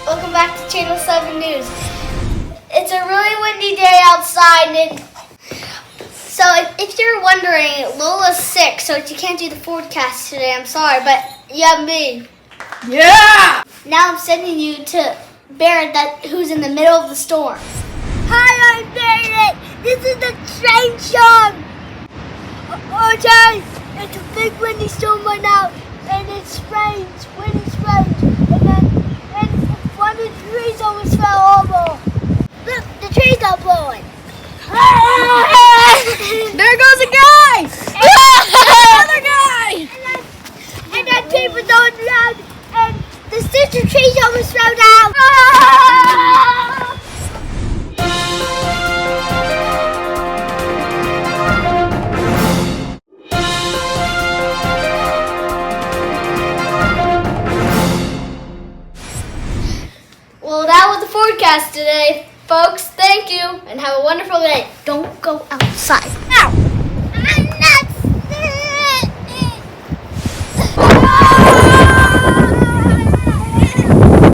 Welcome back to Channel 7 News. It's a really windy day outside, and so if you're wondering, Lola's sick, so she can't do the forecast today. I'm sorry, but you have me. Yeah! Now I'm sending you to Barrett, who's in the middle of the storm. Hi, I'm Barrett. This is the train song. Oh, guys, it's a big windy storm right now, and it rains, wind is rain, and one of the trees almost fell over. Look, the trees are blowing. There goes a guy! Another guy! And that tree was on the ground, and the sister trees almost fell down. Well, that was the forecast today, folks. Thank you, and have a wonderful day. Don't go outside.